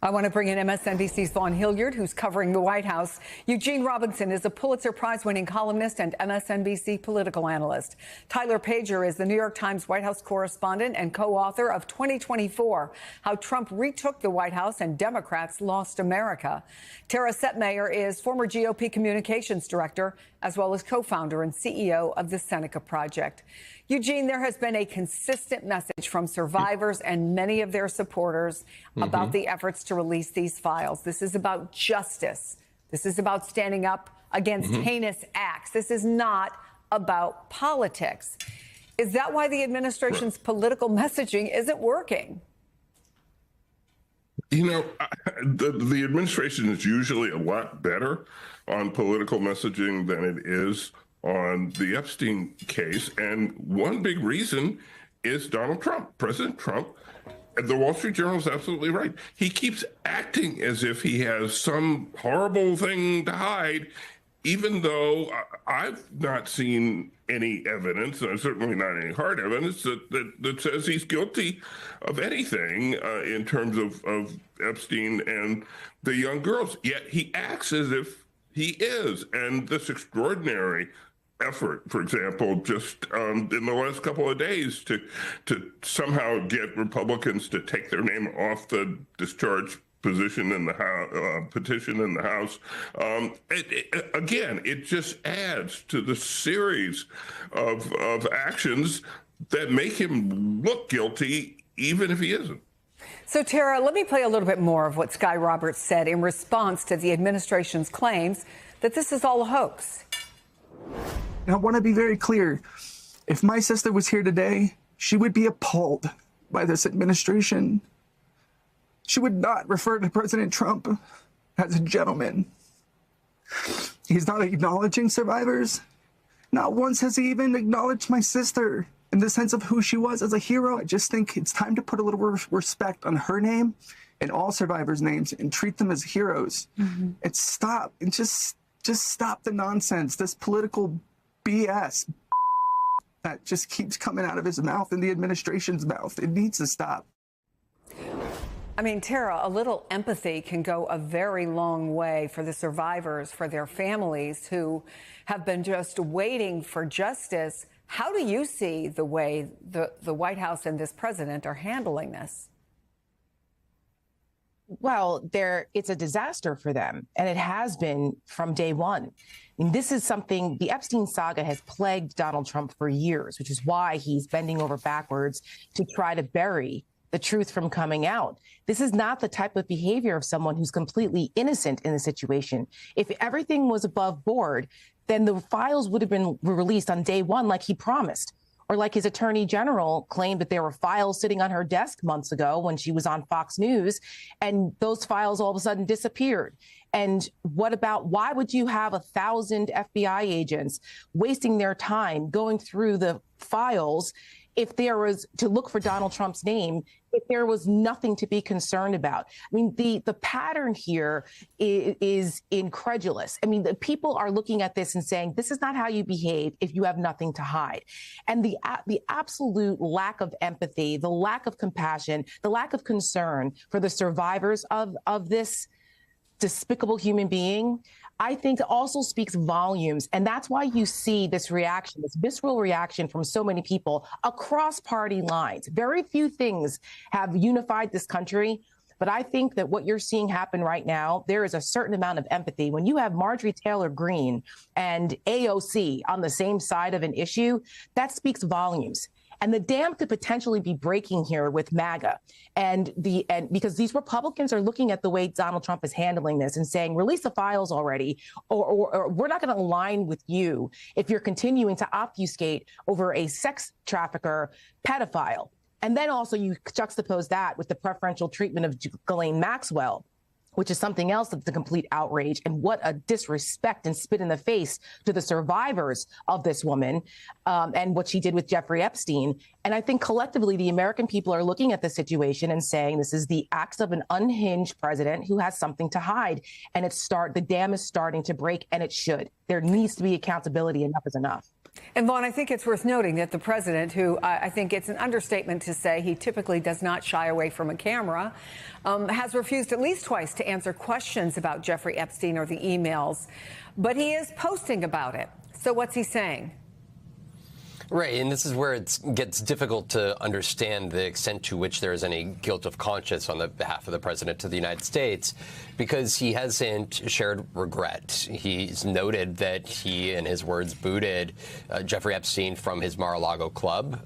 I want to bring in MSNBC's Vaughn Hilliard, who's covering the White House. Eugene Robinson is a Pulitzer Prize-winning columnist and MSNBC political analyst. Tyler Pager is the New York Times White House correspondent and co-author of 2024, How Trump Retook the White House and Democrats Lost America. Tara Setmayer is former GOP communications director, as well as co-founder and CEO of the Seneca Project. Eugene, there has been a consistent message from survivors and many of their supporters about the efforts to release these files. This is about justice. This is about standing up against heinous acts. This is not about politics. Is that why the administration's political messaging isn't working? You know, the administration is usually a lot better on political messaging than it is on the Epstein case. And one big reason is Donald Trump, President Trump. The Wall Street Journal is absolutely right. He keeps acting as if he has some horrible thing to hide, even though I've not seen any evidence, certainly not any hard evidence, that says he's guilty of anything in terms of Epstein and the young girls. Yet he acts as if he is. And this extraordinary effort, for example, just in the last couple of days to somehow get Republicans to take their name off the discharge position in the House, petition in the House. Again, it just adds to the series of actions that make him look guilty, even if he isn't. So, Tara, let me play a little bit more of what Sky Roberts said in response to the administration's claims that this is all a hoax. And I want to be very clear. If my sister was here today, she would be appalled by this administration. She would not refer to President Trump as a gentleman. He's not acknowledging survivors. Not once has he even acknowledged my sister in the sense of who she was as a hero. I just think it's time to put a little respect on her name and all survivors' names and treat them as heroes. And stop, and just stop the nonsense, this political BS that just keeps coming out of his mouth and the administration's mouth. It needs to stop. I mean, Tara, a little empathy can go a very long way for the survivors, for their families who have been just waiting for justice. How do you see the way the White House and this president are handling this? Well, it's a disaster for them, and it has been from day one. I mean, this is something, the Epstein saga has plagued Donald Trump for years, which is why he's bending over backwards to try to bury the truth from coming out. This is not the type of behavior of someone who's completely innocent in the situation. If everything was above board, then the files would have been released on day one like he promised. Or like his attorney general claimed that there were files sitting on her desk months ago when she was on Fox News, and those files all of a sudden disappeared. And what about, why would you have 1,000 FBI agents wasting their time going through the files if there was to look for Donald Trump's name, if there was nothing to be concerned about? I mean, the pattern here is incredulous. I mean, the people are looking at this and saying, this is not how you behave if you have nothing to hide. And the absolute lack of empathy, the lack of compassion, the lack of concern for the survivors of this despicable human being, I think also speaks volumes. And that's why you see this reaction, this visceral reaction from so many people across party lines. Very few things have unified this country. But I think that what you're seeing happen right now, there is a certain amount of empathy. When you have Marjorie Taylor Greene and AOC on the same side of an issue, that speaks volumes. And the dam could potentially be breaking here with MAGA. And because these Republicans are looking at the way Donald Trump is handling this and saying, release the files already, or we're not going to align with you if you're continuing to obfuscate over a sex trafficker pedophile. And then also you juxtapose that with the preferential treatment of Ghislaine Maxwell, which is something else that's a complete outrage. And what a disrespect and spit in the face to the survivors of this woman and what she did with Jeffrey Epstein. And I think collectively, the American people are looking at the situation and saying this is the acts of an unhinged president who has something to hide. And the dam is starting to break, and it should. There needs to be accountability. Enough is enough. And Vaughn, I think it's worth noting that the president, who I think it's an understatement to say he typically does not shy away from a camera, has refused at least twice to answer questions about Jeffrey Epstein or the emails. But he is posting about it. So what's he saying? Right, and this is where it gets difficult to understand the extent to which there is any guilt of conscience on the behalf of the president of the United States, because he hasn't shared regret. He's noted that he, in his words, booted Jeffrey Epstein from his Mar-a-Lago club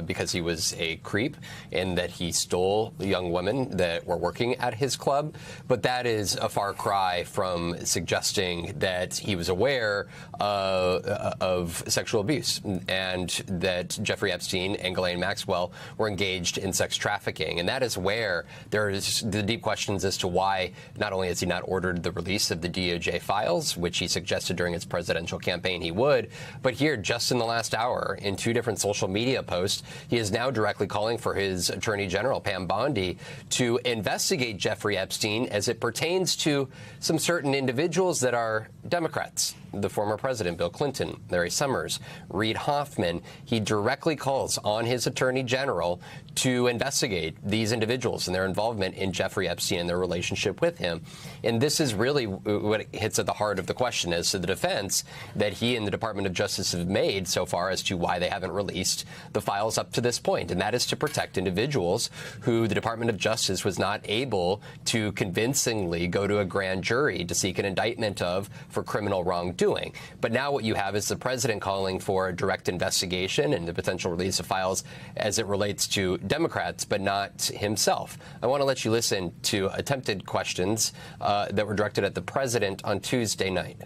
because he was a creep and that he stole young women that were working at his club. But that is a far cry from suggesting that he was aware of sexual abuse and that Jeffrey Epstein and Ghislaine Maxwell were engaged in sex trafficking. And that is where there is the deep questions as to why not only has he not ordered the release of the DOJ files, which he suggested during his presidential campaign he would, but here, just in the last hour, in 2 different social media posts, he is now directly calling for his Attorney General, Pam Bondi, to investigate Jeffrey Epstein as it pertains to some certain individuals that are Democrats. The former president, Bill Clinton, Larry Summers, Reid Hoffman. He directly calls on his attorney general to investigate these individuals and their involvement in Jeffrey Epstein and their relationship with him. And this is really what hits at the heart of the question as to the defense that he and the Department of Justice have made so far as to why they haven't released the files up to this point. And that is to protect individuals who the Department of Justice was not able to convincingly go to a grand jury to seek an indictment of for criminal wrongdoing. But now what you have is the president calling for a direct investigation and the potential release of files as it relates to Democrats, but not himself. I want to let you listen to attempted questions that were directed at the president on Tuesday night.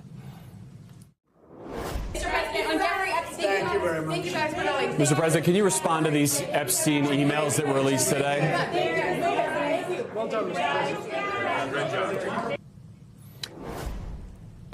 Mr. President, on Jeffrey Epstein. Thank you very much. Thank you guys for knowing. Mr. President, can you respond to these Epstein emails that were released today? Well done, Mr. President. Great job.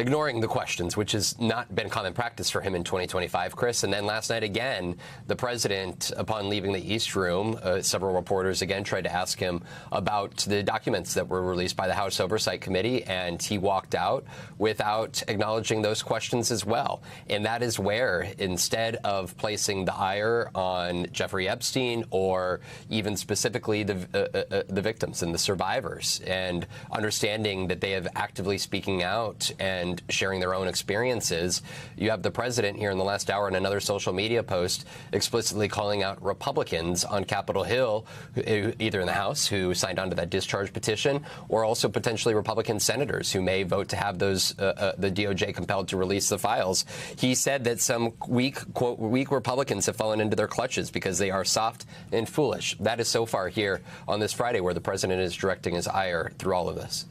Ignoring the questions, which has not been common practice for him in 2025, Chris. And then last night again, the president, upon leaving the East Room, several reporters again tried to ask him about the documents that were released by the House Oversight Committee, and he walked out without acknowledging those questions as well. And that is where, instead of placing the ire on Jeffrey Epstein or even specifically the victims and the survivors, and understanding that they have actively speaking out and sharing their own experiences, you have the president here in the last hour in another social media post explicitly calling out Republicans on Capitol Hill, either in the House, who signed on to that discharge petition, or also potentially Republican senators who may vote to have those the DOJ compelled to release the files. He said that some quote, weak Republicans have fallen into their clutches because they are soft and foolish. That is so far here on this Friday where the president is directing his ire through all of this.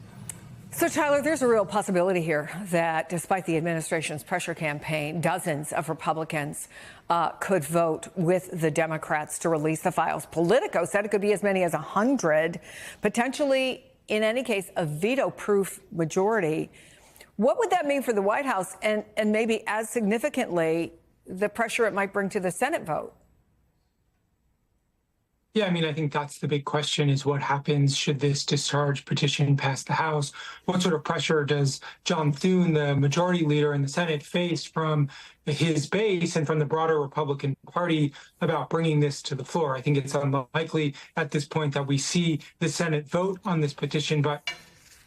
So, Tyler, there's a real possibility here that despite the administration's pressure campaign, dozens of Republicans could vote with the Democrats to release the files. Politico said it could be as many as 100, potentially, in any case, a veto-proof majority. What would that mean for the White House and maybe as significantly, the pressure it might bring to the Senate vote? Yeah, I mean, I think that's the big question is what happens should this discharge petition pass the House? What sort of pressure does John Thune, the majority leader in the Senate, face from his base and from the broader Republican Party about bringing this to the floor? I think it's unlikely at this point that we see the Senate vote on this petition, but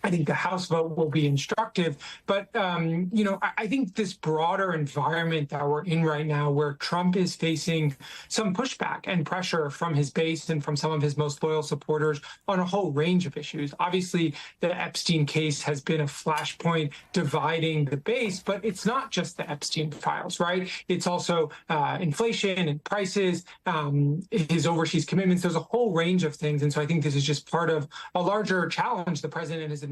I think the House vote will be instructive. But, you know, I think this broader environment that we're in right now, where Trump is facing some pushback and pressure from his base and from some of his most loyal supporters on a whole range of issues. Obviously, the Epstein case has been a flashpoint dividing the base, but it's not just the Epstein files, right? It's also inflation and prices, his overseas commitments. There's a whole range of things. And so I think this is just part of a larger challenge the president and his administration.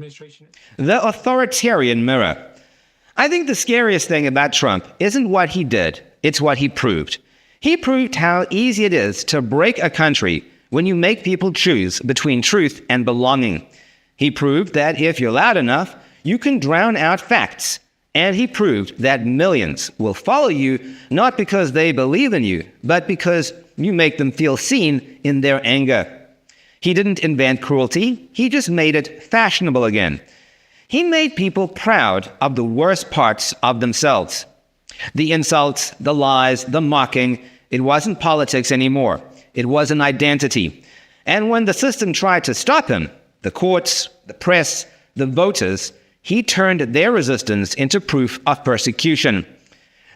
The authoritarian mirror. I think the scariest thing about Trump isn't what he did, it's what he proved. He proved how easy it is to break a country when you make people choose between truth and belonging. He proved that if you're loud enough, you can drown out facts. And he proved that millions will follow you not because they believe in you, but because you make them feel seen in their anger. He didn't invent cruelty, he just made it fashionable again. He made people proud of the worst parts of themselves. The insults, the lies, the mocking, it wasn't politics anymore. It was an identity. And when the system tried to stop him, the courts, the press, the voters, he turned their resistance into proof of persecution.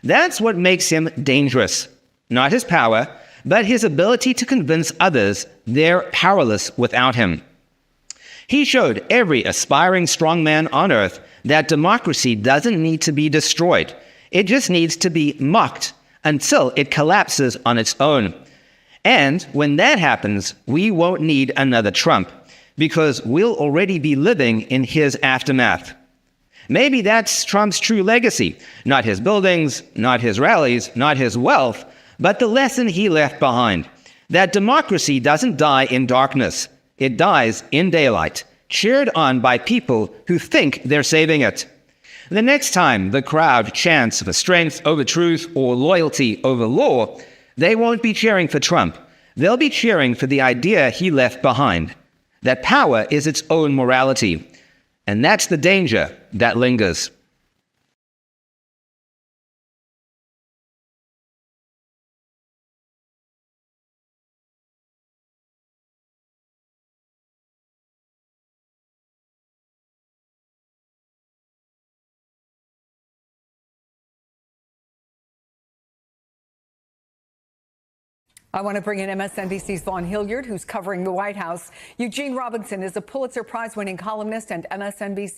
That's what makes him dangerous. Not his power, but his ability to convince others they're powerless without him. He showed every aspiring strongman on earth that democracy doesn't need to be destroyed. It just needs to be mocked until it collapses on its own. And when that happens, we won't need another Trump, because we'll already be living in his aftermath. Maybe that's Trump's true legacy. Not his buildings, not his rallies, not his wealth, but the lesson he left behind. That democracy doesn't die in darkness. It dies in daylight, cheered on by people who think they're saving it. The next time the crowd chants for strength over truth or loyalty over law, they won't be cheering for Trump. They'll be cheering for the idea he left behind, that power is its own morality. And that's the danger that lingers. I want to bring in MSNBC's Vaughn Hilliard, who's covering the White House. Eugene Robinson is a Pulitzer Prize-winning columnist and MSNBC